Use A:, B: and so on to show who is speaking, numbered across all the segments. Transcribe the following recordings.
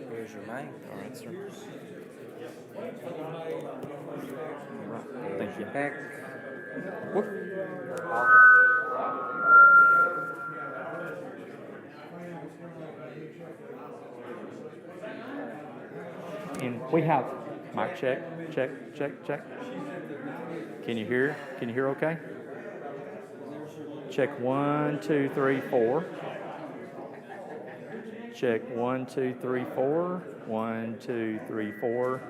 A: Here's your mic.
B: All right, sir.
A: All right.
B: Thank you.
A: Back.
B: Whoop. And we have mic check. Can you hear? Can you hear okay? Check 1, 2, 3, 4. Check 1, 2, 3, 4. 1, 2, 3, 4.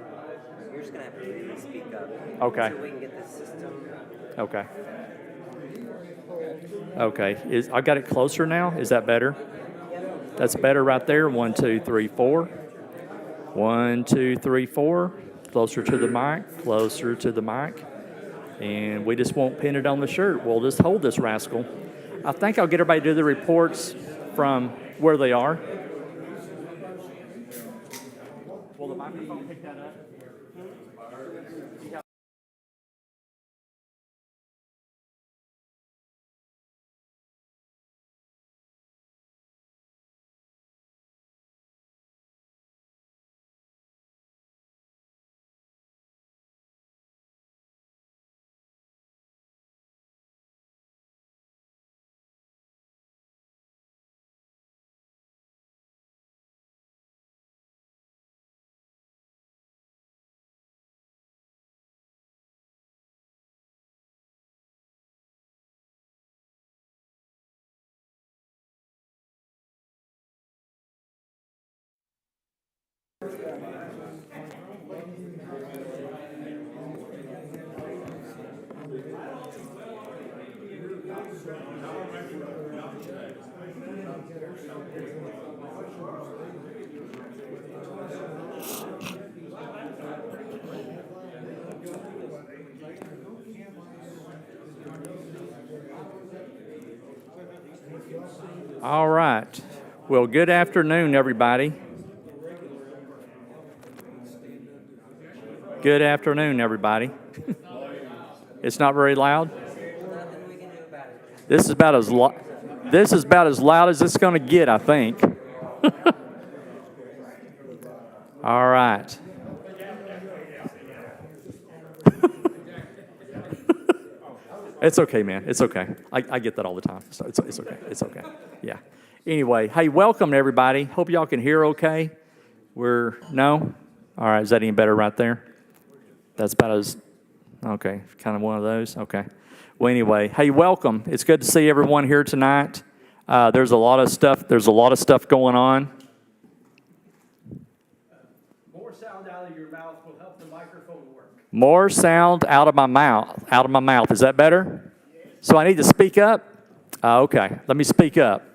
A: You're just gonna have to really speak up.
B: Okay.
A: So we can get this system.
B: Okay. Okay. I got it closer now. Is that better? That's better right there. 1, 2, 3, 4. 1, 2, 3, 4. Closer to the mic. Closer to the mic. And we just won't pin it on the shirt. We'll just hold this rascal. I think I'll get everybody to do the reports from where they are. Will the microphone pick that up? All right. Well, good afternoon, everybody. Good afternoon, everybody. It's not very loud.
A: Nothing we can do about it.
B: This is about as loud as it's going to get, I think. All right. It's okay, man. It's okay. I get that all the time. So it's okay. It's okay. Yeah. Anyway, hey, welcome everybody. Hope y'all can hear okay. No? All right. Is that any better right there? That's about as, okay, kind of one of those. Okay. Well, anyway, hey, welcome. It's good to see everyone here tonight. There's a lot of stuff going on.
C: More sound out of your mouth will help the microphone work.
B: More sound out of my mouth. Is that better? So I need to speak up? Okay, let me speak up.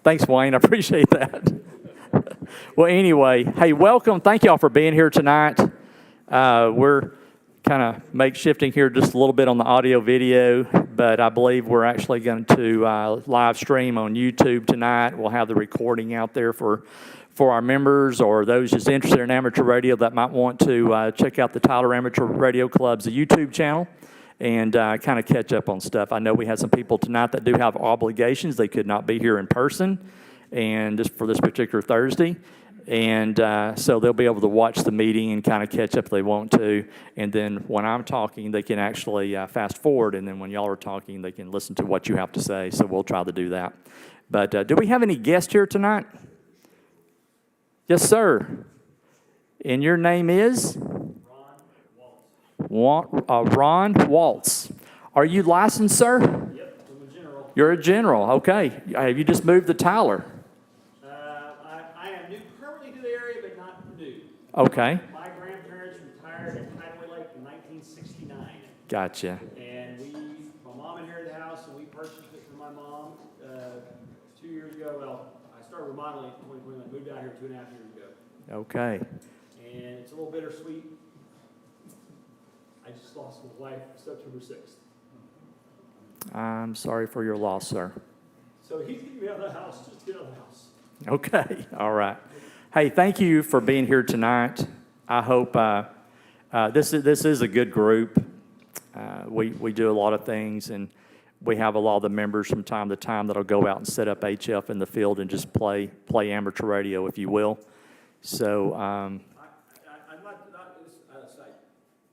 B: Thanks, Wayne. I appreciate that. Well, anyway, hey, welcome. Thank y'all for being here tonight. We're kind of makeshifting here just a little bit on the audio video, but I believe we're actually going to live stream on YouTube tonight. We'll have the recording out there for our members or those just interested in amateur radio that might want to check out the Tyler Amateur Radio Club's YouTube channel and kind of catch up on stuff. I know we had some people tonight that do have obligations. They could not be here in person and just for this particular Thursday. And so they'll be able to watch the meeting and kind of catch up if they want to. And then when I'm talking, they can actually fast forward. And then when y'all are talking, they can listen to what you have to say. So we'll try to do that. But do we have any guests here tonight? Yes, sir. And your name is? Ron Waltz. Are you licensed, sir?
C: Yep, I'm a general.
B: You're a general. Okay. Have you just moved to Tyler?
C: I am new permanently to the area, but not new.
B: Okay.
C: My grandparents retired at Tideway Lake in 1969.
B: Gotcha.
C: And my mom inherited the house, and we purchased it from my mom 2 years ago. Well, I started remodeling it in 2021. Moved out here 2.5 years ago.
B: Okay.
C: And it's a little bittersweet. I just lost my wife September 6th.
B: I'm sorry for your loss, sir.
C: So he's getting me out of the house, just get out of the house.
B: Okay. All right. Hey, thank you for being here tonight. I hope this is a good group. We do a lot of things, and we have a lot of the members from time to time that'll go out and set up HF in the field and just play amateur radio, if you will. So,
C: I'm not say,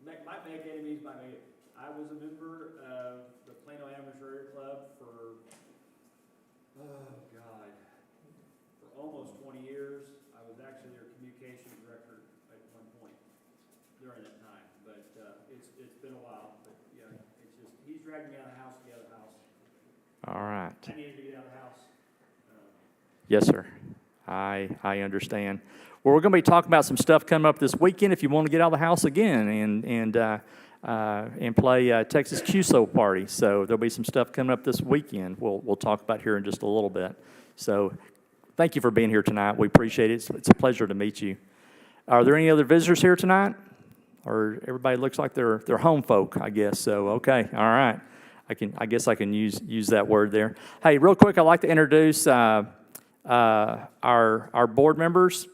C: might make enemies, might make it. I was a member of the Plano Amateur Radio Club for, for almost 20 years. I was actually their communications director at one point during that time, but it's been a while. But yeah, it's just, he's dragging me out of the house to get out of the house.
B: all right.
C: I needed to get out of the house.
B: Yes, sir. I understand. Well, we're going to be talking about some stuff coming up this weekend if you want to get out of the house again and play Texas QSO party. So there'll be some stuff coming up this weekend. We'll talk about here in just a little bit. So thank you for being here tonight. We appreciate it. It's a pleasure to meet you. Are there any other visitors here tonight? Or everybody looks like they're home folk, I guess. So okay, all right. I guess I can use that word there. Hey, real quick, I'd like to introduce our board members.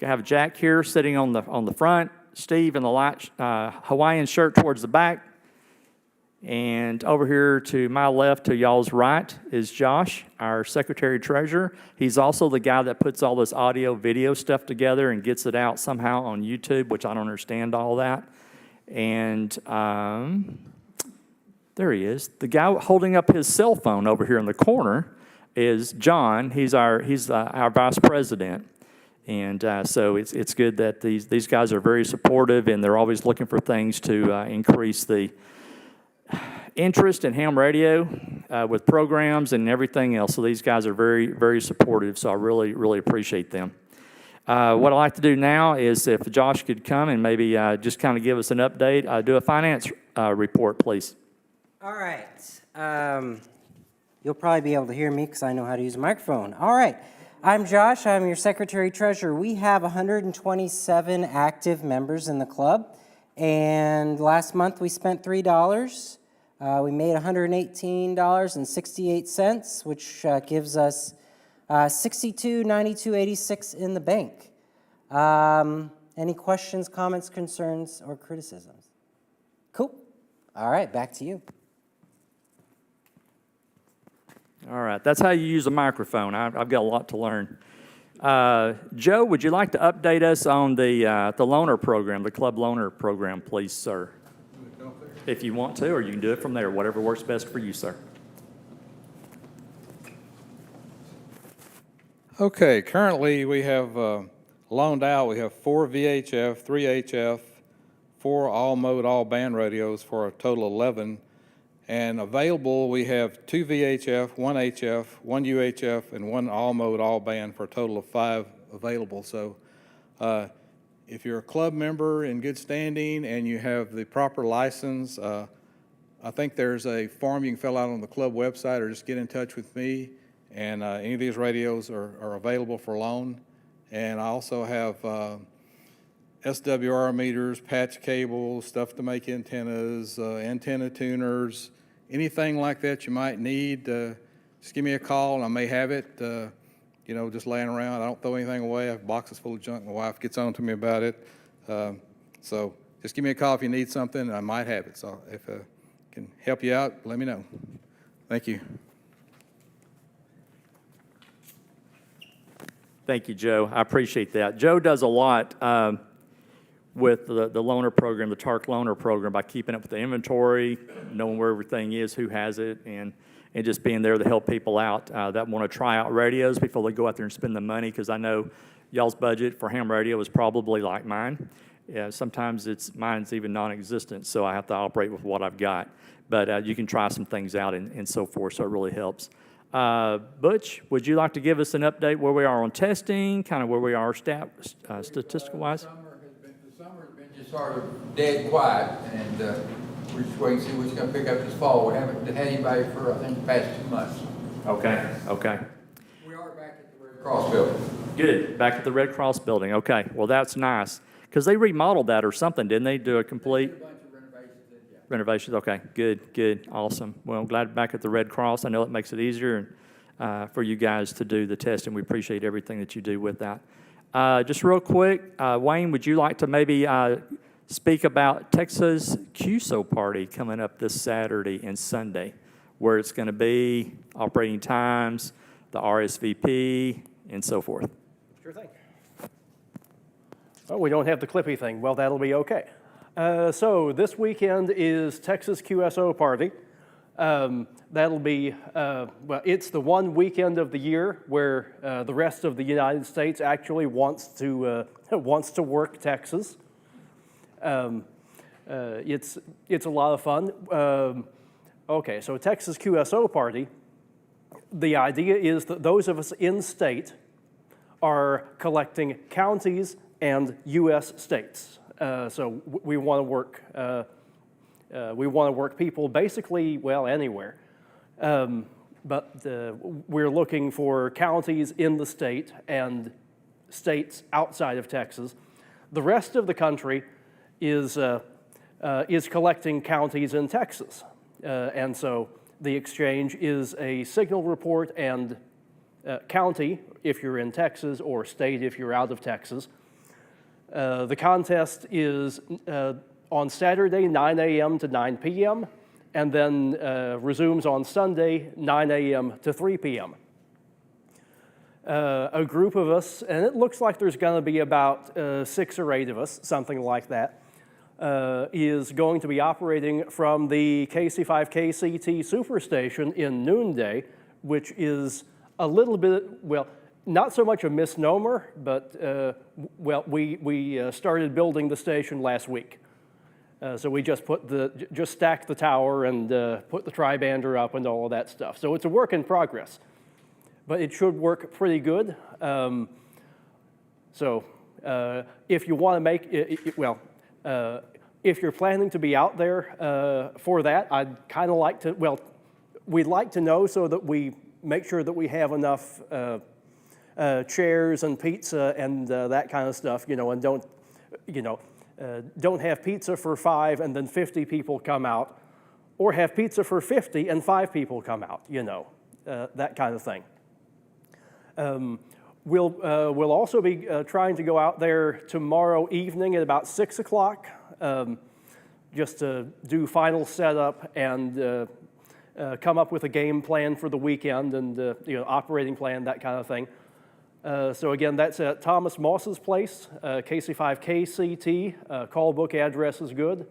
B: We have Jack here sitting on the front, Steve in the light Hawaiian shirt towards the back, and over here to my left, to y'all's right, is Josh, our secretary treasurer. He's also the guy that puts all this audio video stuff together and gets it out somehow on YouTube, which I don't understand all that. And there he is. The guy holding up his cell phone over here in the corner is John. He's our vice president. And so it's good that these guys are very supportive, and they're always looking for things to increase the interest in ham radio with programs and everything else. So these guys are very, very supportive, so I really, really appreciate them. What I'd like to do now is if Josh could come and maybe just kind of give us an update, do a finance report, please.
A: All right. You'll probably be able to hear me because I know how to use a microphone. All right. I'm Josh. I'm your secretary-treasurer. We have 127 active members in the club, and last month we spent $3. We made $118.68, which gives us $62.92.86 in the bank. Any questions, comments, concerns, or criticisms? Cool. All right, back to you.
B: All right, that's how you use a microphone. I've got a lot to learn. Joe, would you like to update us on the loaner program, the club loaner program, please, sir? If you want to, or you can do it from there, whatever works best for you, sir.
D: Okay, currently we have loaned out, we have 4 VHF, 3 HF, 4 all-mode, all-band radios for a total of 11. And available, we have 2 VHF, 1 HF, 1 UHF, and 1 all-mode, all-band for a total of 5 available. So if you're a club member in good standing and you have the proper license, I think there's a form you can fill out on the club website or just get in touch with me. And any of these radios are available for loan. And I also have SWR meters, patch cables, stuff to make antennas, antenna tuners, anything like that you might need. Just give me a call and I may have it, just laying around. I don't throw anything away. I have boxes full of junk. My wife gets on to me about it. So just give me a call if you need something, and I might have it. So if I can help you out, let me know. Thank you.
B: Thank you, Joe. I appreciate that. Joe does a lot with the loaner program, the TARC loaner program, by keeping up with the inventory, knowing where everything is, who has it, and just being there to help people out that want to try out radios before they go out there and spend the money, because I know y'all's budget for ham radio is probably like mine. Yeah, sometimes mine's even non-existent, so I have to operate with what I've got. But you can try some things out and so forth, so it really helps. Butch, would you like to give us an update where we are on testing, kind of where we are statistical-wise?
E: The summer has been just sort of dead quiet, and we're just waiting to see what's going to pick up this fall. We haven't had anybody for, I think, the past 2 months.
B: Okay.
E: We are back at the Red Cross building.
B: Good, back at the Red Cross building. Okay, well, that's nice. Because they remodeled that or something, didn't they? Do a complete...
E: A bunch of renovations. Yeah.
B: Renovations, okay, good, awesome. Well, I'm glad back at the Red Cross. I know it makes it easier for you guys to do the testing. We appreciate everything that you do with that. Just real quick, Wayne, would you like to maybe speak about Texas QSO Party coming up this Saturday and Sunday, where it's going to be, operating times, the RSVP, and so forth.
F: Sure thing. Oh, we don't have the Clippy thing. Well, that'll be okay. So this weekend is Texas QSO Party. That'll be, well, it's the one weekend of the year where the rest of the United States actually wants to work Texas. It's a lot of fun. Okay, so Texas QSO Party, the idea is that those of us in state are collecting counties and U.S. states. So we want to work. We want to work people basically, well, anywhere. But we're looking for counties in the state and states outside of Texas. The rest of the country is collecting counties in Texas. And so the exchange is a signal report and county if you're in Texas or state if you're out of Texas. The contest is on Saturday, 9 a.m. to 9 p.m., and then resumes on Sunday, 9 a.m. to 3 p.m. A group of us, and it looks like there's going to be about 6 or 8 of us, something like that, is going to be operating from the KC5KCT superstation in Noonday, which is a little bit, well, not so much a misnomer, but, well, we started building the station last week. So we just stacked the tower and put the tri-bander up and all of that stuff. So it's a work in progress, but it should work pretty good. So if you want to make it, well, if you're planning to be out there for that, I'd kind of like to, well, we'd like to know so that we make sure that we have enough chairs and pizza and that kind of stuff, you know, and don't have pizza for 5 and then 50 people come out, or have pizza for 50 and 5 people come out, you know, that kind of thing. We'll also be trying to go out there tomorrow evening at about 6 o'clock, just to do final setup and come up with a game plan for the weekend and you know, operating plan, that kind of thing. So again, that's at Thomas Moss's place, KC5KCT. Call book address is good.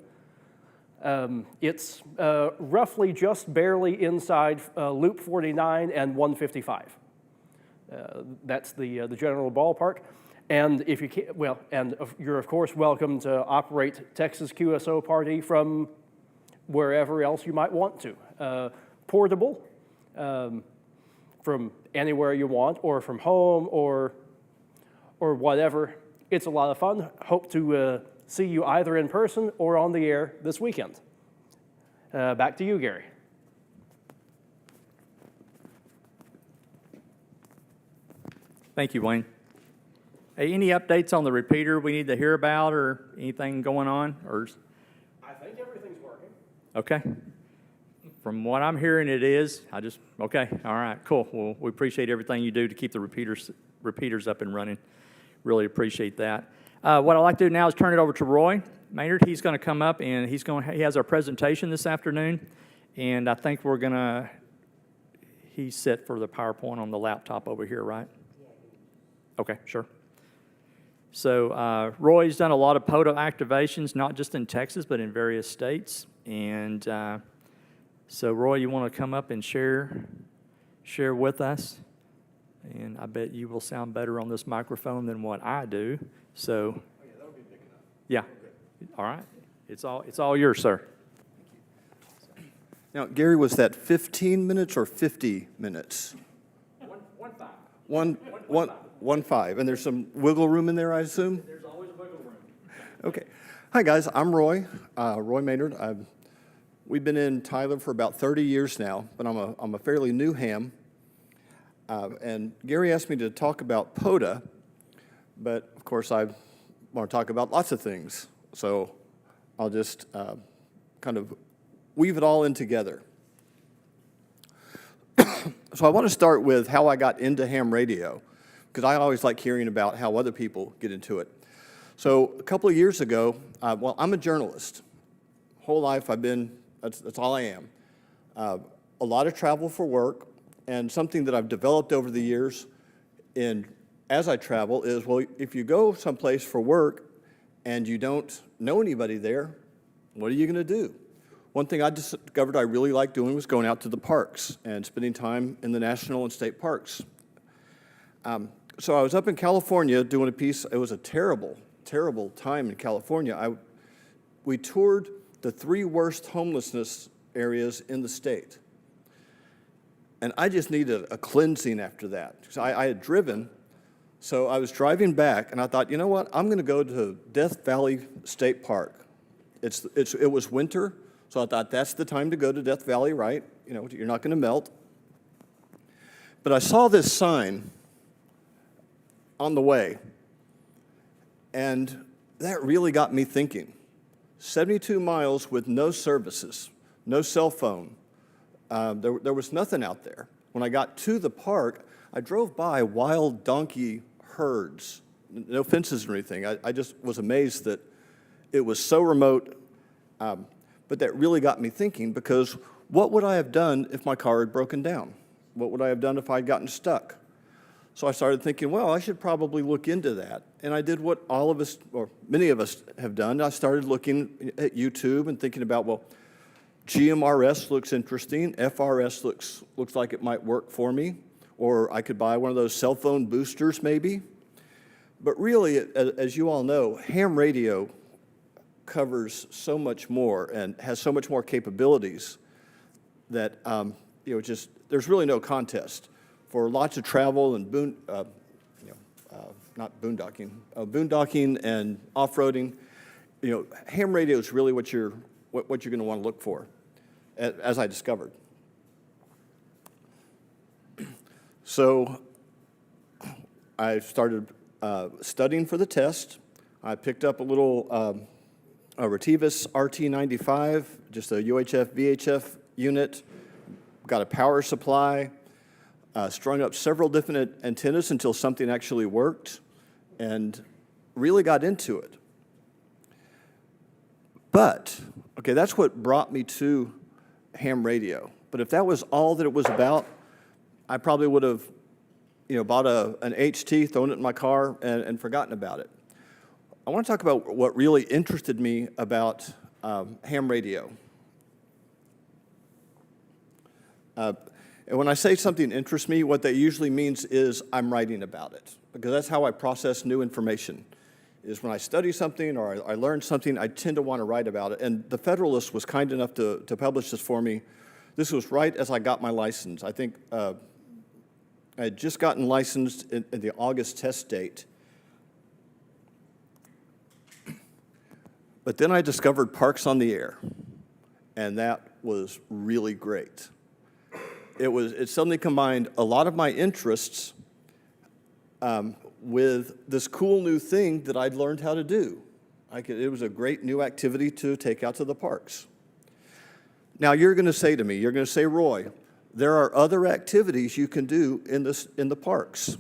F: It's roughly just barely inside Loop 49 and 155. That's the general ballpark. And if you can, well, and you're of course welcome to operate Texas QSO Party from wherever else you might want to. Portable, from anywhere you want, or from home, or whatever. It's a lot of fun. Hope to see you either in person or on the air this weekend. Back to you, Gary.
B: Thank you, Wayne. Hey, any updates on the repeater we need to hear about or anything going on? Or
F: I think everything's working.
B: okay. From what I'm hearing, it is. Okay, all right, cool. Well, we appreciate everything you do to keep the repeaters up and running. Really appreciate that. What I'd like to do now is turn it over to Roy Maynard. He's going to come up and he has our presentation this afternoon, and I think he's set for the PowerPoint on the laptop over here, right? Okay, sure. So Roy's done a lot of POTA activations, not just in Texas, but in various states, and so Roy, you want to come up and share with us? And I bet you will sound better on this microphone than what I do. So,
G: yeah, that would be big enough.
B: Yeah. All right. It's all yours, sir.
G: Now, Gary, was that 15 minutes or 50 minutes? 1.5. And there's some wiggle room in there, I assume?
B: There's always wiggle room.
G: Okay. Hi, guys. I'm Roy Maynard. We've been in Tyler for about 30 years now, but I'm a fairly new ham. And Gary asked me to talk about POTA, but of course I want to talk about lots of things. So I'll just kind of weave it all in together. So I want to start with how I got into ham radio, because I always like hearing about how other people get into it. So a couple of years ago, well, I'm a journalist. Whole life that's all I am. A lot of travel for work, and something that I've developed over the years as I travel is, well, if you go someplace for work and you don't know anybody there, what are you going to do? One thing I discovered I really liked doing was going out to the parks and spending time in the national and state parks. So I was up in California doing a piece. It was a terrible, terrible time in California. We toured the 3 worst homelessness areas in the state. And I just needed a cleansing after that. Because I had driven, so I was driving back, and I thought, you know what? I'm going to go to Death Valley State Park. It was winter, so I thought that's the time to go to Death Valley, right? You know, you're not going to melt. But I saw this sign on the way, and that really got me thinking. 72 miles with no services, no cell phone. There was nothing out there. When I got to the park, I drove by wild donkey herds, no fences or anything. I just was amazed that it was so remote, but that really got me thinking, because what would I have done if my car had broken down? What would I have done if I'd gotten stuck? So I started thinking, well, I should probably look into that. And I did what all of us, or many of us have done. I started looking at YouTube and thinking about, well, GMRS looks interesting. FRS looks like it might work for me. Or I could buy one of those cell phone boosters maybe. But really, as you all know, ham radio covers so much more and has so much more capabilities that just there's really no contest. For lots of travel and boondocking and off-roading, ham radio is really what you're going to want to look for, as I discovered. So I started studying for the test. I picked up a little a Retivus RT95, just a UHF VHF unit, got a power supply, strung up several different antennas until something actually worked, and really got into it. But, okay, that's what brought me to ham radio. But if that was all that it was about, I probably would have, bought an HT, thrown it in my car, and forgotten about it. I want to talk about what really interested me about ham radio. And when I say something interests me, what that usually means is I'm writing about it, because that's how I process new information. Is when I study something or I learn something, I tend to want to write about it. And the Federalist was kind enough to publish this for me. This was right as I got my license. I think I had just gotten licensed in the August test date. But then I discovered Parks on the Air, and that was really great. It suddenly combined a lot of my interests with this cool new thing that I'd learned how to do. It was a great new activity to take out to the parks. Now you're going to say to me, you're going to say, Roy, there are other activities you can do in the parks.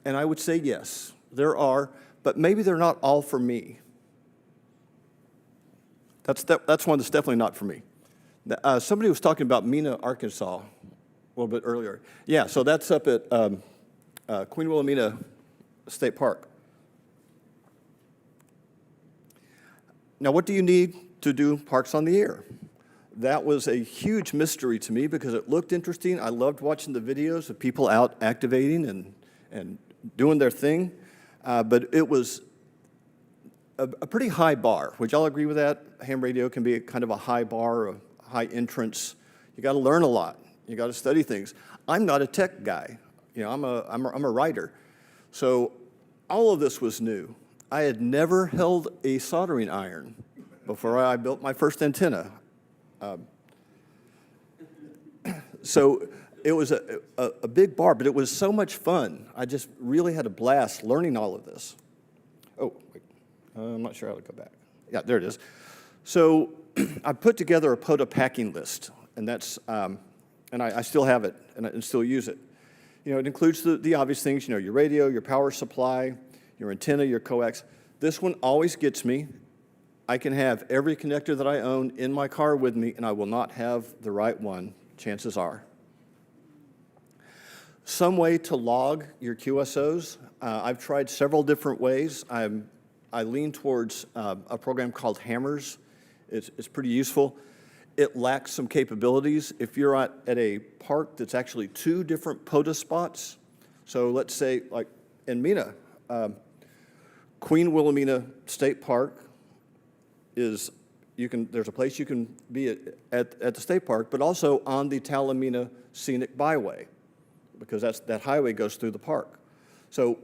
G: And I would say yes, there are, but maybe they're not all for me. That's one that's definitely not for me. Somebody was talking about Mena, Arkansas, a little bit earlier. Yeah, so that's up at Queen Wilhelmina State Park. Now, what do you need to do Parks on the Air? That was a huge mystery to me because it looked interesting. I loved watching the videos of people out activating and doing their thing, but it was a pretty high bar. Would y'all agree with that? Ham radio can be kind of a high bar, a high entrance. You got to learn a lot. You got to study things. I'm not a tech guy. I'm a writer. So all of this was new. I had never held a soldering iron before I built my first antenna. So it was a big bar, but it was so much fun. I just really had a blast learning all of this. Oh, wait. I'm not sure how to go back. Yeah, there it is. So I put together a POTA packing list, and that's, and I still have it and still use it. It includes the obvious things, your radio, your power supply, your antenna, your coax. This one always gets me. I can have every connector that I own in my car with me, and I will not have the right one, chances are. Some way to log your QSOs. I've tried several different ways. I lean towards a program called Hammers. It's pretty useful. It lacks some capabilities. If you're at a park that's actually 2 different POTA spots, so let's say like in Mena, Queen Wilhelmina State Park is, there's a place you can be at the state park, but also on the Talamina Scenic Byway, because that highway goes through the park. So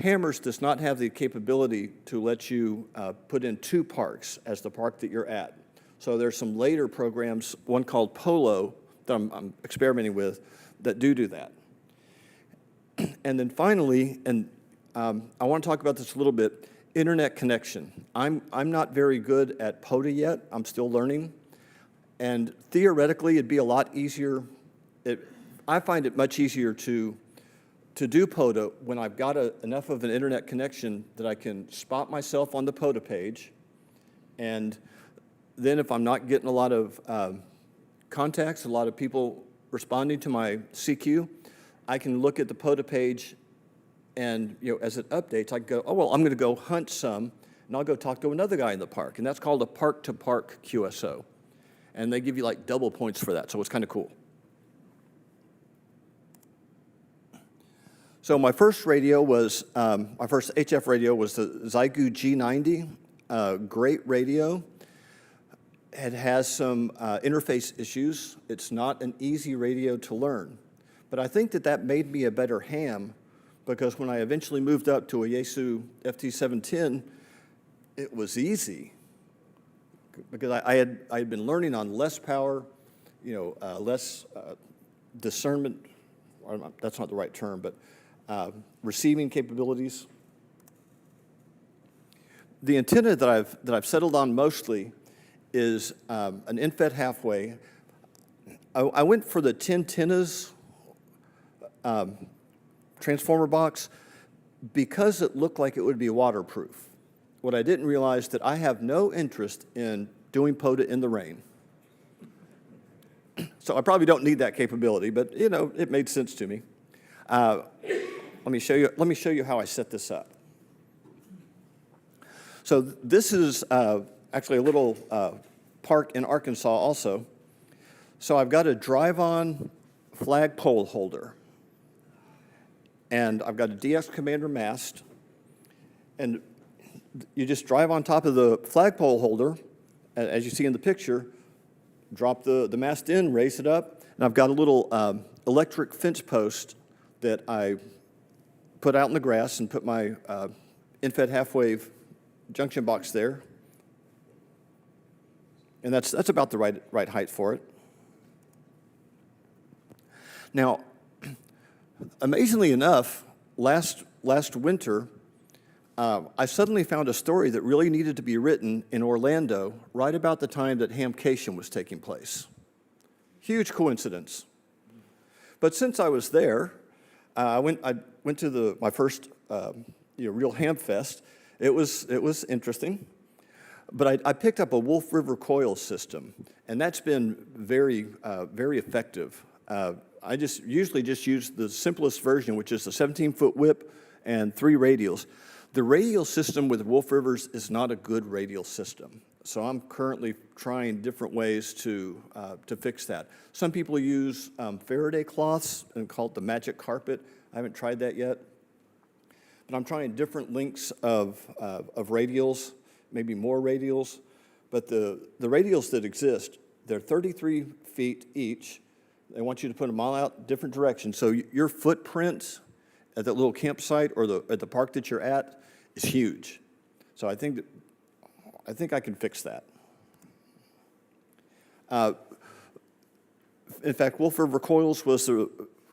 G: Hammers does not have the capability to let you put in 2 parks as the park that you're at. So there's some later programs, one called Polo, that I'm experimenting with, that do that. And then finally, and I want to talk about this a little bit, internet connection. I'm not very good at POTA yet. I'm still learning. And theoretically, it'd be a lot easier. I find it much easier to do POTA when I've got enough of an internet connection that I can spot myself on the POTA page. And then if I'm not getting a lot of contacts, a lot of people responding to my CQ, I can look at the POTA page, and as it updates, I go, oh, well, I'm going to go hunt some, and I'll go talk to another guy in the park. And that's called a park-to-park QSO. And they give you like double points for that, so it's kind of cool. So my first radio was, my first HF radio was the Xiegu G90, great radio. It has some interface issues. It's not an easy radio to learn. But I think that made me a better ham, because when I eventually moved up to a Yaesu FT710, it was easy. Because I had been learning on less power, less discernment, or that's not the right term, but receiving capabilities. The antenna that I've settled on mostly is an InFET halfway. I went for the 10 tennas transformer box because it looked like it would be waterproof. What I didn't realize that I have no interest in doing POTA in the rain. So I probably don't need that capability, but it made sense to me. Let me show you how I set this up. So this is actually a little park in Arkansas also. So I've got a drive-on flagpole holder. And I've got a DX Commander mast, and you just drive on top of the flagpole holder, as you see in the picture, drop the mast in, raise it up, and I've got a little electric fence post that I put out in the grass and put my InFET half-wave junction box there, and that's about the right height for it. Now, amazingly enough, last winter, I suddenly found a story that really needed to be written in Orlando right about the time that Hamcation was taking place. Huge coincidence. But since I was there, I went to my first real ham fest. It was interesting. But I picked up a Wolf River coil system, and that's been very effective. I usually just use the simplest version, which is the 17-foot whip and 3 radials. The radial system with Wolf Rivers is not a good radial system. So I'm currently trying different ways to fix that. Some people use Faraday cloths and call it the magic carpet. I haven't tried that yet. But I'm trying different lengths of radials, maybe more radials. But the radials that exist, they're 33 feet each. They want you to put them all out different directions. So your footprint at that little campsite or at the park that you're at is huge. So I think I can fix that. In fact, Wolf River Coils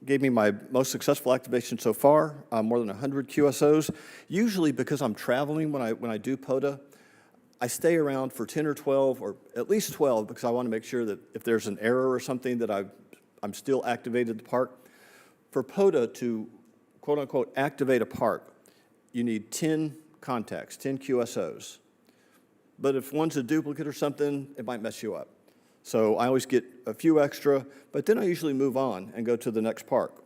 G: gave me my most successful activation so far, more than 100 QSOs. Usually because I'm traveling when I do POTA, I stay around for 10 or 12, or at least 12, because I want to make sure that if there's an error or something that I'm still activated at the park. For POTA to, quote unquote, activate a park, you need 10 contacts, 10 QSOs. But if one's a duplicate or something, it might mess you up. So I always get a few extra, but then I usually move on and go to the next park.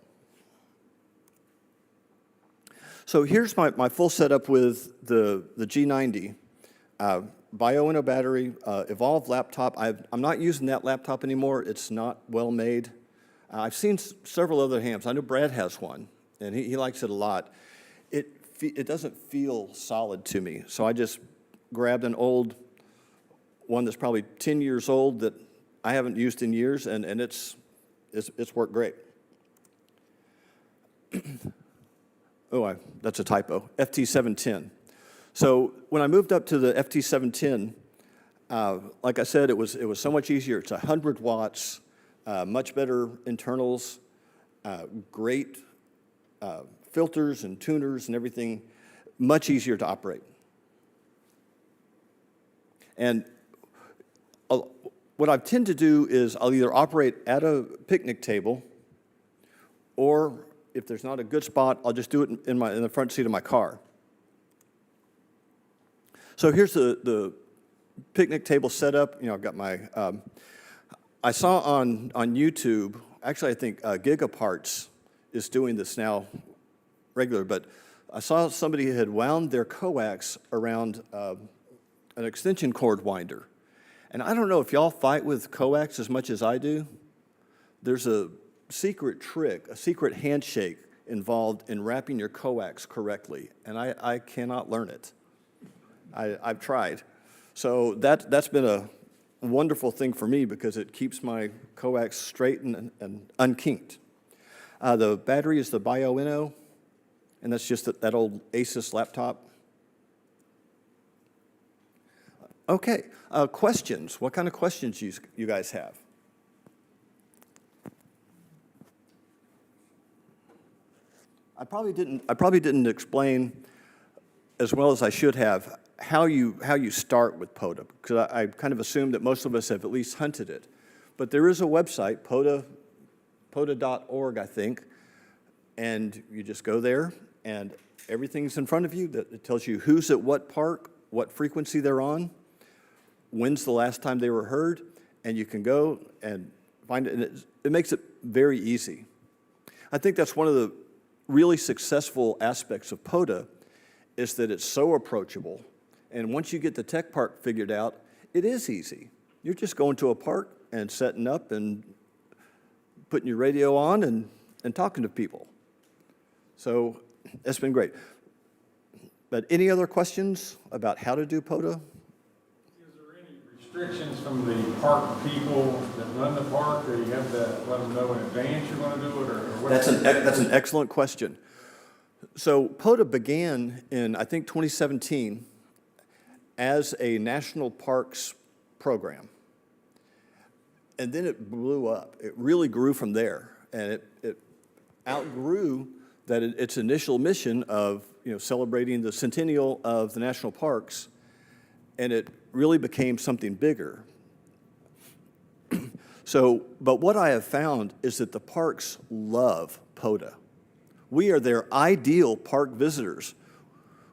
G: So here's my full setup with the G90. Bio-Inno battery, Evolve laptop. I'm not using that laptop anymore. It's not well made. I've seen several other hams. I know Brad has one, and he likes it a lot. It doesn't feel solid to me, so I just grabbed an old one that's probably 10 years old that I haven't used in years, and it's worked great. That's a typo, FT710. So when I moved up to the FT710, like I said, it was so much easier. It's 100 watts, much better internals, great filters and tuners and everything, much easier to operate. And what I tend to do is I'll either operate at a picnic table, or if there's not a good spot, I'll just do it in the front seat of my car. So here's the picnic table setup. I've got my, I saw on YouTube, actually I think Gigaparts is doing this now regular, but I saw somebody had wound their coax around an extension cord winder. And I don't know if y'all fight with coax as much as I do. There's a secret trick, a secret handshake involved in wrapping your coax correctly, and I cannot learn it. I've tried. So that's been a wonderful thing for me because it keeps my coax straight and unkinked. The battery is the Bio-Inno, and that's just that old Asus laptop. Okay, questions. What kind of questions you guys have? I probably didn't explain as well as I should have how you start with POTA, because I kind of assumed that most of us have at least hunted it. But there is a website, POTA.org, I think, and you just go there, and everything's in front of you. It tells you who's at what park, what frequency they're on, when's the last time they were heard, and you can go and find it, and it makes it very easy. I think that's one of the really successful aspects of POTA is that it's so approachable. And once you get the tech part figured out, it is easy. You're just going to a park and setting up and putting your radio on and talking to people. So it's been great. But any other questions about how to do POTA?
H: Is there any restrictions from the park people that run the park, or you have to let them know in advance you're going to do it, or what?
G: That's an excellent question. So POTA began in, I think, 2017 as a national parks program. And then it blew up. It really grew from there. And it outgrew its initial mission of celebrating the centennial of the national parks. And it really became something bigger. But what I have found is that the parks love POTA. We are their ideal park visitors.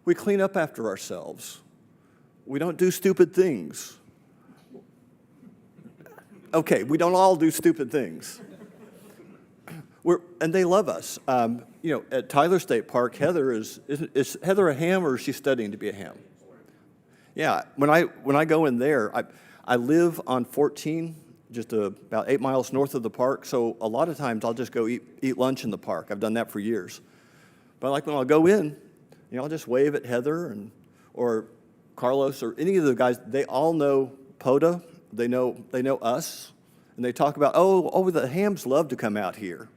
G: We clean up after ourselves. We don't do stupid things. Okay, we don't all do stupid things. And they love us. At Tyler State Park, Heather is Heather a ham, or is she studying to be a ham? Yeah, when I go in there, I live on 14, just about 8 miles north of the park, so a lot of times I'll just go eat lunch in the park. I've done that for years. But like when I'll go in, I'll just wave at Heather or Carlos or any of the guys. They all know POTA. They know us, and they talk about, the hams love to come out here.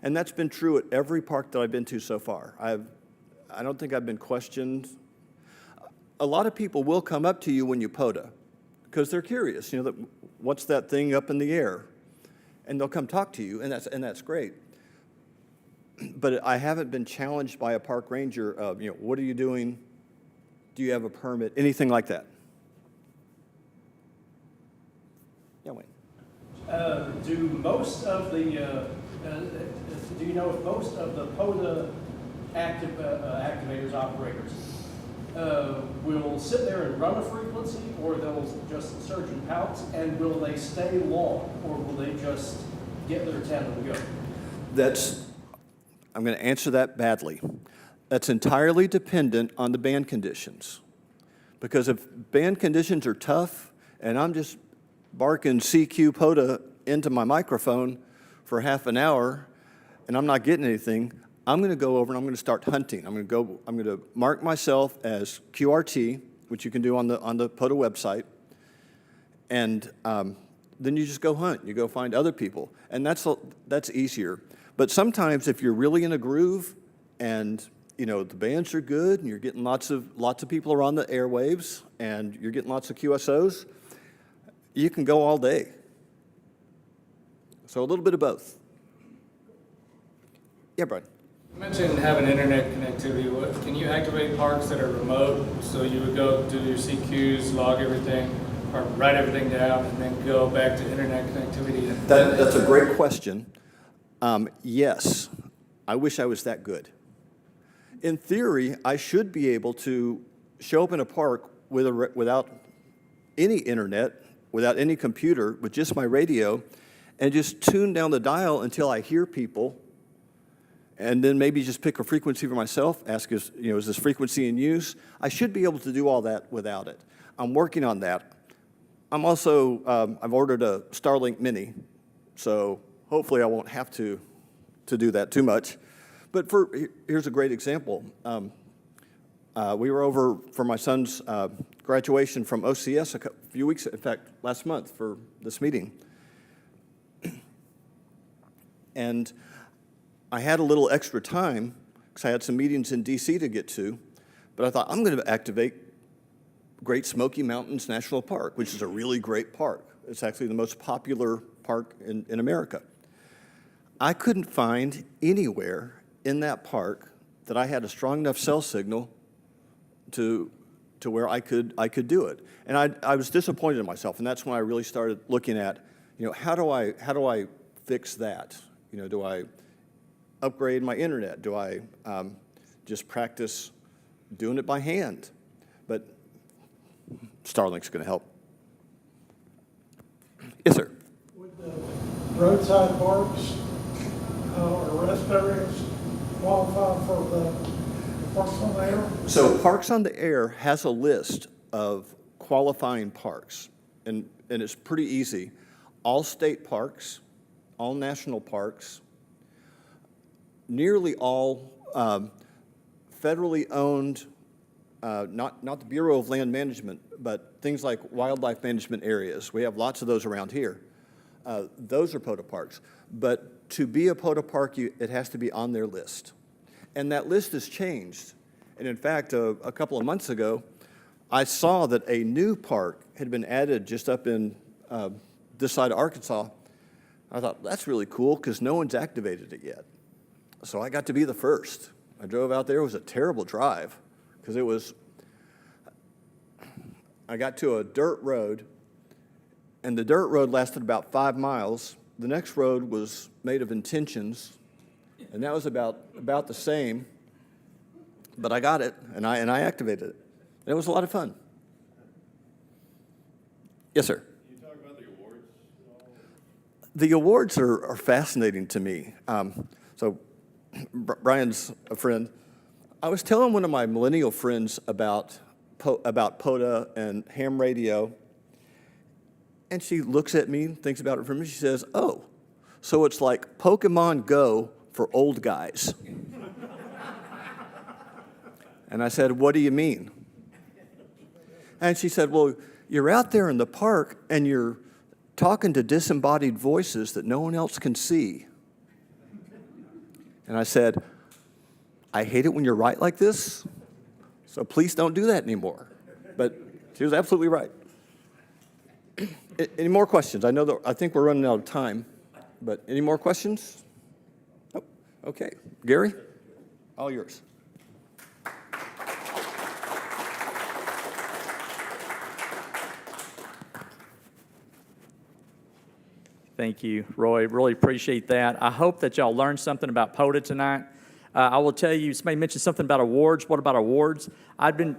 G: And that's been true at every park that I've been to so far. I don't think I've been questioned. A lot of people will come up to you when you POTA because they're curious. What's that thing up in the air? And they'll come talk to you, and that's great. But I haven't been challenged by a park ranger of, what are you doing? Do you have a permit? Anything like that. Yeah, Wayne.
F: Do you know if most of the POTA activators, operators will sit there and run a frequency, or they'll just surge and pounce, and will they stay long, or will they just get their 10 and go?
G: I'm going to answer that badly. That's entirely dependent on the band conditions. Because if band conditions are tough, and I'm just barking CQ POTA into my microphone for half an hour, and I'm not getting anything, I'm going to go over and I'm going to start hunting. I'm going to mark myself as QRT, which you can do on the POTA website, and then you just go hunt. You go find other people, and that's easier. But sometimes if you're really in a groove, and the bands are good, and you're getting lots of people are on the airwaves, and you're getting lots of QSOs, you can go all day. So a little bit of both. Yeah, Brian.
I: You mentioned having internet connectivity. Can you activate parks that are remote? So you would go do your CQs, log everything, or write everything down, and then go back to internet connectivity?
G: That's a great question. Yes, I wish I was that good. In theory, I should be able to show up in a park without any internet, without any computer, with just my radio, and just tune down the dial until I hear people, and then maybe just pick a frequency for myself, ask, is this frequency in use? I should be able to do all that without it. I'm working on that. I'm also, I've ordered a Starlink Mini, so hopefully I won't have to do that too much. But here's a great example. We were over for my son's graduation from OCS a few weeks, in fact, last month for this meeting. And I had a little extra time because I had some meetings in DC to get to, but I thought I'm going to activate Great Smoky Mountains National Park, which is a really great park. It's actually the most popular park in America. I couldn't find anywhere in that park that I had a strong enough cell signal to where I could do it. And I was disappointed in myself, and that's when I really started looking at, how do I fix that? Do I upgrade my internet? Do I just practice doing it by hand? But Starlink's going to help. Yes, sir.
J: Would the roadside parks or rest areas qualify for the Parks on the Air?
G: So Parks on the Air has a list of qualifying parks, and it's pretty easy. All state parks, all national parks, nearly all federally owned, not the Bureau of Land Management, but things like wildlife management areas. We have lots of those around here. Those are POTA parks. But to be a POTA park, it has to be on their list. And that list has changed. And in fact, a couple of months ago, I saw that a new park had been added just up in this side of Arkansas. I thought, that's really cool, because no one's activated it yet. So I got to be the first. I drove out there. It was a terrible drive, because I got to a dirt road, and the dirt road lasted about 5 miles. The next road was made of intentions, and that was about the same. But I got it, and I activated it. And it was a lot of fun. Yes, sir.
H: Can you talk about the awards at all?
G: The awards are fascinating to me. So Brian's a friend. I was telling one of my millennial friends about POTA and ham radio, and she looks at me, thinks about it for me. She says, "Oh, so it's like Pokemon Go for old guys." And I said, "What do you mean?" And she said, "Well, you're out there in the park and you're talking to disembodied voices that no one else can see." And I said, "I hate it when you're right like this, so please don't do that anymore." But she was absolutely right. Any more questions? I think we're running out of time, but any more questions? Nope. Okay. Gary, all yours.
B: Thank you, Roy. Really appreciate that. I hope that y'all learned something about POTA tonight. I will tell you, somebody mentioned something about awards. What about awards? I've been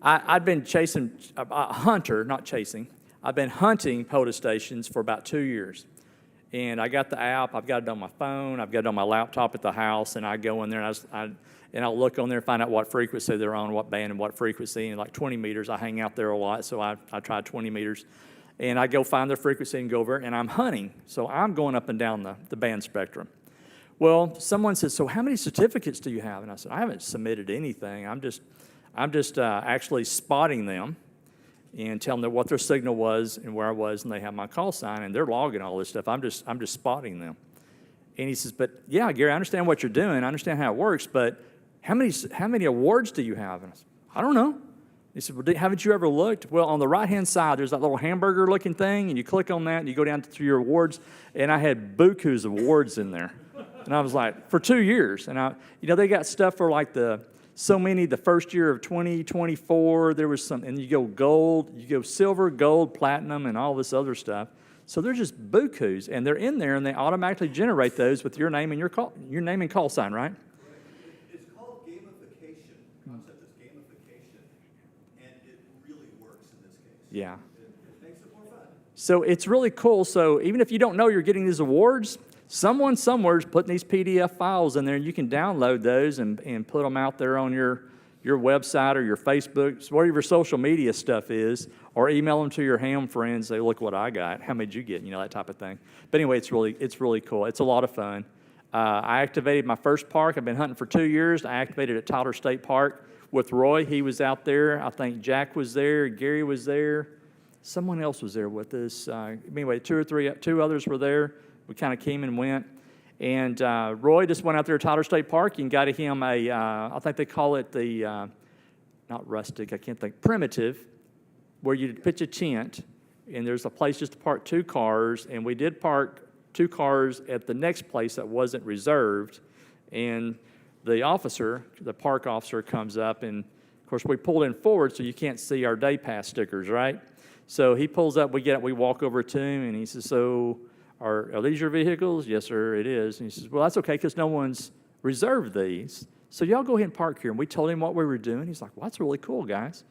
B: I've been chasing, a hunter, not chasing. I've been hunting POTA stations for about 2 years. And I got the app, I've got it on my phone, I've got it on my laptop at the house, and I go in there and I'll look on there and find out what frequency they're on, what band and what frequency. And like 20 meters, I hang out there a lot, so I tried 20 meters. And I go find their frequency and go over, and I'm hunting. So I'm going up and down the band spectrum. Well, someone said, so how many certificates do you have? And I said, I haven't submitted anything. I'm just actually spotting them and telling them what their signal was and where I was, and they have my call sign, and they're logging all this stuff. I'm just spotting them. And he says, but yeah, Gary, I understand what you're doing. I understand how it works, but how many awards do you have? And I said, I don't know. He said, well, haven't you ever looked? Well, on the right-hand side, there's that little hamburger-looking thing, and you click on that, and you go down through your awards, and I had bukus of awards in there. And I was like, for 2 years. And they got stuff for like the first year of 2024, there was some, and you go gold, you go silver, gold, platinum, and all this other stuff. So they're just bukus, and they're in there, and they automatically generate those with your name and your name and call sign, right?
G: It's called gamification. The concept is gamification, and it really works in this case.
B: Yeah.
G: It makes it more fun.
B: So it's really cool. So even if you don't know you're getting these awards, someone somewhere is putting these PDF files in there, and you can download those and put them out there on your website or your Facebook, whatever your social media stuff is, or email them to your ham friends. Say, look what I got. How many did you get? That type of thing. But anyway, it's really cool. It's a lot of fun. I activated my first park. I've been hunting for 2 years. I activated at Tyler State Park with Roy. He was out there. I think Jack was there. Gary was there. Someone else was there with us. Anyway, two others were there. We kind of came and went. And Roy just went out there to Tyler State Park and got him I think they call it the, not rustic, I can't think, primitive, where you pitch a tent, and there's a place just to park 2 cars, and we did park 2 cars at the next place that wasn't reserved, and the park officer comes up, and of course we pulled in forward so you can't see our day pass stickers, right? So he pulls up, we walk over to him, and he says, so are these your vehicles? Yes, sir, it is. And he says, well, that's okay, because no one's reserved these. So y'all go ahead and park here. And we told him what we were doing. He's like, well, that's really cool, guys.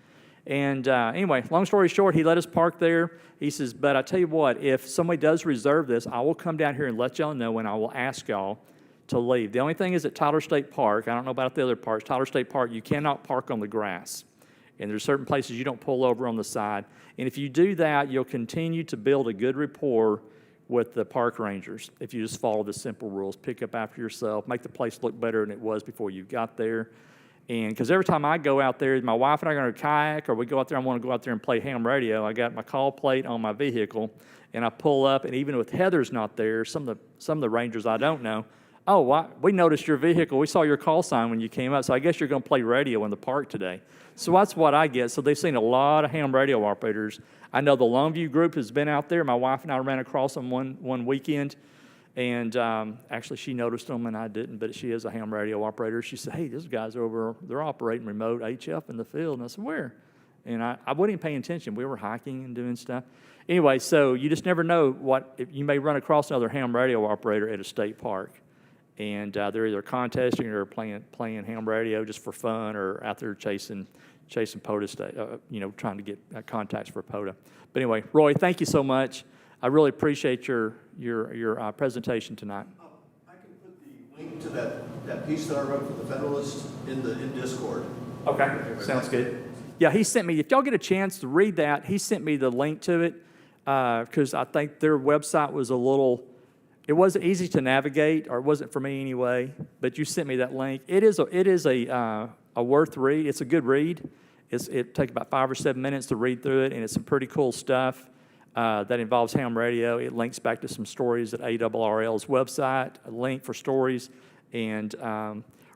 B: And anyway, long story short, he let us park there. He says, but I tell you what, if somebody does reserve this, I will come down here and let y'all know, and I will ask y'all to leave. The only thing is at Tyler State Park, I don't know about the other parks, Tyler State Park, you cannot park on the grass. And there's certain places you don't pull over on the side. And if you do that, you'll continue to build a good rapport with the park rangers if you just follow the simple rules. Pick up after yourself, make the place look better than it was before you got there. And because every time I go out there, my wife and I are going to kayak, or we go out there, I want to go out there and play ham radio, I got my call plate on my vehicle, and I pull up, and even with Heather's not there, some of the rangers I don't know, oh, we noticed your vehicle, we saw your call sign when you came up, so I guess you're going to play radio in the park today. So that's what I get. So they've seen a lot of ham radio operators. I know the Longview group has been out there. My wife and I ran across them one weekend, and actually she noticed them and I didn't, but she is a ham radio operator. She said, hey, these guys are over, they're operating remote HF in the field. And I said, where? And I wasn't even paying attention. We were hiking and doing stuff. Anyway, so you just never know if you may run across another ham radio operator at a state park. And they're either contesting or playing ham radio just for fun, or out there chasing POTA, trying to get contacts for POTA. But anyway, Roy, thank you so much. I really appreciate your presentation tonight.
G: I can put the link to that piece that I wrote for the Federalist in Discord.
B: Okay, sounds good. Yeah, he sent me, if y'all get a chance to read that, he sent me the link to it, because I think their website was it wasn't easy to navigate, or it wasn't for me anyway, but you sent me that link. It is a worth read. It's a good read. It takes about 5 or 7 minutes to read through it, and it's some pretty cool stuff that involves ham radio. It links back to some stories at ARRL's website, a link for stories, and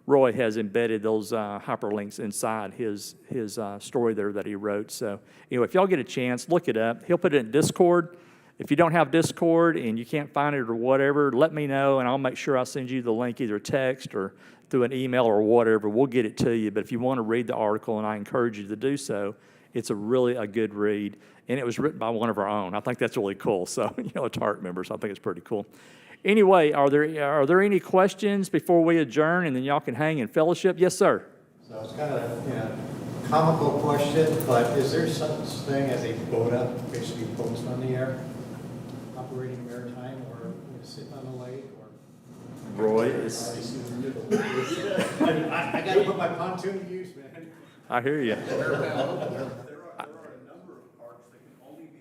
B: Roy has embedded those hyperlinks inside his story there that he wrote. So anyway, if y'all get a chance, look it up. He'll put it in Discord. If you don't have Discord and you can't find it or whatever, let me know, and I'll make sure I send you the link, either text or through an email or whatever. We'll get it to you. But if you want to read the article, and I encourage you to do so, it's really a good read. And it was written by one of our own. I think that's really cool. So, a TARC member, so I think it's pretty cool. Anyway, are there any questions before we adjourn, and then y'all can hang in fellowship? Yes, sir.
K: So it's kind of comical question, but is there such thing as a POTA, basically post on the air, operating maritime, or sitting on the lake, or?
B: Roy is.
K: I got to put my pontoon to use, man.
B: I hear you.
L: There are a number of parks that can only be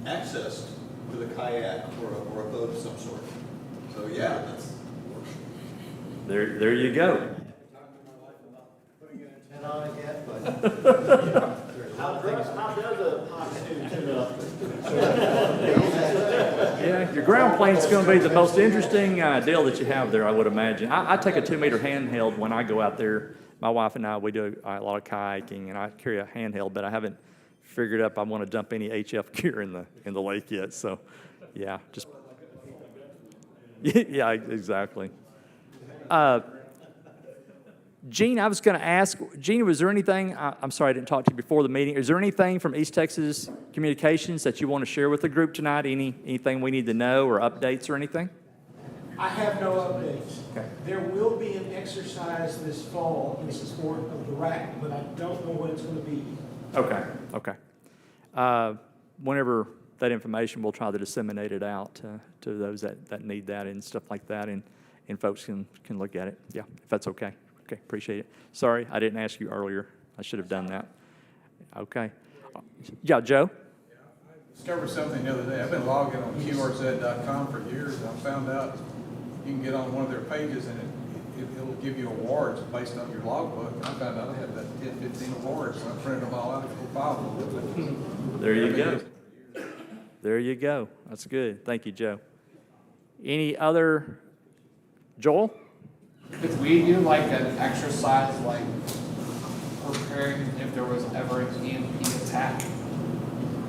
L: accessed with a kayak or a boat of some sort. So yeah, that's.
B: There you go.
K: Putting an antenna on it yet, but.
C: How does a pontoon tune up?
B: Yeah, your ground plane's going to be the most interesting deal that you have there, I would imagine. I take a 2-meter handheld when I go out there. My wife and I, we do a lot of kayaking, and I carry a handheld, but I haven't figured up I want to dump any HF gear in the lake yet. So, yeah, just yeah, exactly. Gene, I was going to ask, Gene, was there anything, I'm sorry I didn't talk to you before the meeting, is there anything from East Texas Communications that you want to share with the group tonight? Anything we need to know or updates or anything?
M: I have no updates.
B: Okay.
M: There will be an exercise this fall in support of the RAC, but I don't know what it's going to be.
B: Okay. Whenever that information, we'll try to disseminate it out to those that need that and stuff like that, and folks can look at it. Yeah, if that's okay. Okay, appreciate it. Sorry, I didn't ask you earlier. I should have done that. Okay. Yeah, Joe?
H: I discovered something the other day. I've been logging on QRZ.com for years, and I found out you can get on one of their pages and it'll give you awards based on your logbook. And I found out I had about 10, 15 awards, so I printed them all out and filed them.
B: There you go. There you go. That's good. Thank you, Joe. Any other? Joel?
I: Could we do like an exercise, like preparing if there was ever an EMP attack?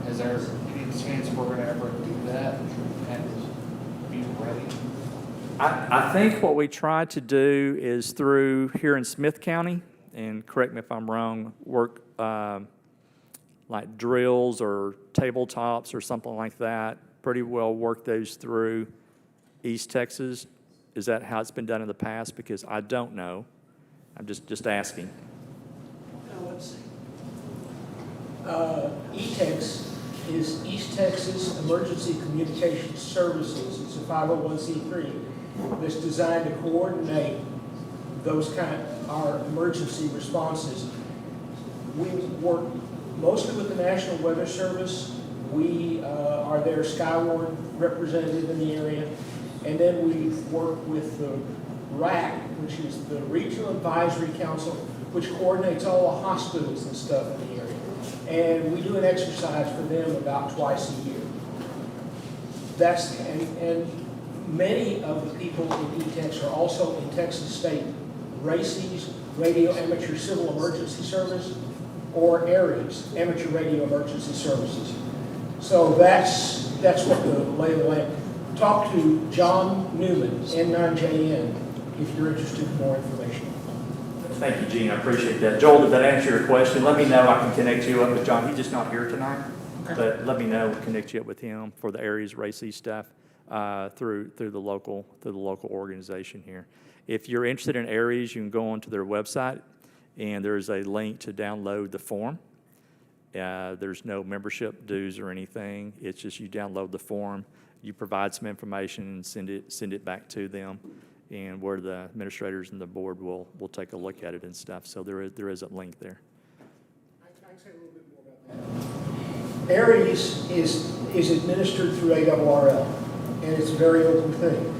I: Is there any chance we're gonna ever do that and be ready?
B: I think what we try to do is through here in Smith County, and correct me if I'm wrong, work like drills or tabletops or something like that, pretty well work those through East Texas. Is that how it's been done in the past? Because I don't know. I'm just asking.
M: Let's see. ETEX is East Texas Emergency Communications Services. It's a 501c3 that's designed to coordinate those our emergency responses. We work mostly with the National Weather Service. We are their Skywarn representative in the area. And then we work with the RAC, which is the Regional Advisory Council, which coordinates all the hospitals and stuff in the area. And we do an exercise for them about twice a year. And many of the people in ETEX are also in Texas State RACES, Radio Amateur Civil Emergency Service, or ARES, Amateur Radio Emergency Services. So that's what the lay of the land. Talk to John Newman, N9JN, if you're interested in more information.
B: Thank you, Gene. I appreciate that. Joel, did that answer your question? Let me know. I can connect you up with John. He's just not here tonight, but let me know. Connect you up with him for the Aries Racy stuff through the local organization here. If you're interested in Aries, you can go onto their website, and there's a link to download the form. There's no membership dues or anything. It's just you download the form. You provide some information and send it back to them, and where the administrators and the board will take a look at it and stuff. So there is a link there.
M: I can say a little bit more about that. ARES is administered through ARRL, and it's a very open thing.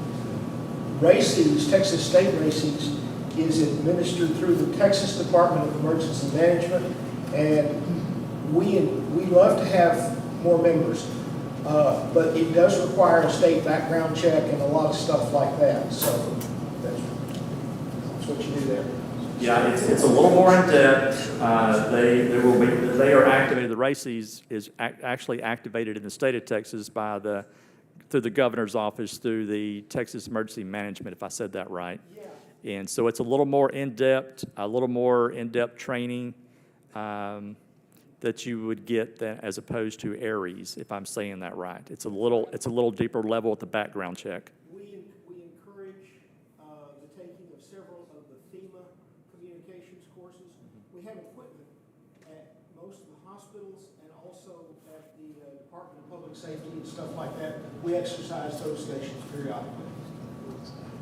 M: RACES, Texas State RACES, is administered through the Texas Department of Emergency Management, and we love to have more members. But it does require a state background check and a lot of stuff like that. So that's what you do there.
B: Yeah, it's a little more in depth. They are activated. The RACES is actually activated in the state of Texas through the governor's office, through the Texas Emergency Management, if I said that right. Yeah. And so it's a little more in depth training. That you would get as opposed to Aries, if I'm saying that right. It's a little deeper level with the background check.
M: We courses. We have equipment at most of the hospitals and also at the Department of Public Safety and stuff like that. We exercise those stations periodically.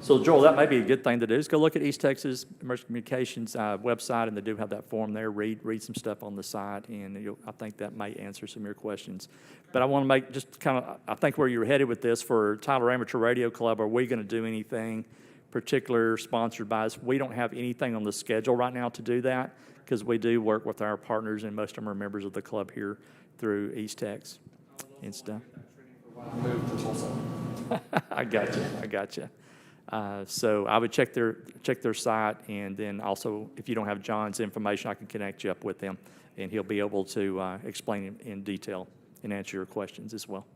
B: So Joel, that may be a good thing to do, is go look at East Texas Emergency Communications website, and they do have that form there. Read some stuff on the site, and I think that may answer some of your questions. But I want to make just kind of, I think where you're headed with this for Tyler Amateur Radio Club, are we going to do anything particular sponsored by us? We don't have anything on the schedule right now to do that, because we do work with our partners, and most of them are members of the club here through East Tex and stuff.
I: Move to Tulsa.
B: I got you. So I would check their site, and then also, if you don't have John's information, I can connect you up with him, and he'll be able to explain in detail and answer your questions as well.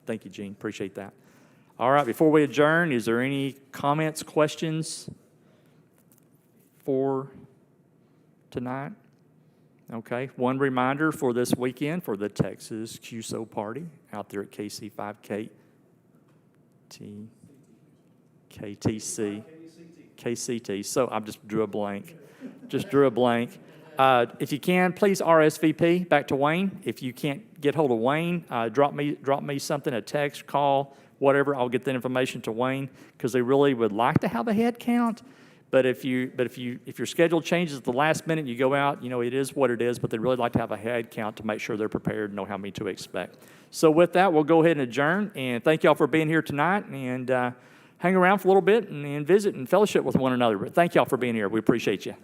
B: Thank you, Gene. Appreciate that. All right, before we adjourn, is there any comments, questions for tonight? Okay, one reminder for this weekend for the Texas QSO party out there at KC5KTC. KCT. So I just drew a blank. If you can, please RSVP back to Wayne. If you can't get hold of Wayne, drop me something, a text, call, whatever. I'll get that information to Wayne, because they really would like to have a head count. But if your schedule changes at the last minute, you go out, it is what it is, but they'd really like to have a head count to make sure they're prepared and know how many to expect. So with that, we'll go ahead and adjourn, and thank y'all for being here tonight, and hang around for a little bit and visit and fellowship with one another. But thank y'all for being here. We appreciate you.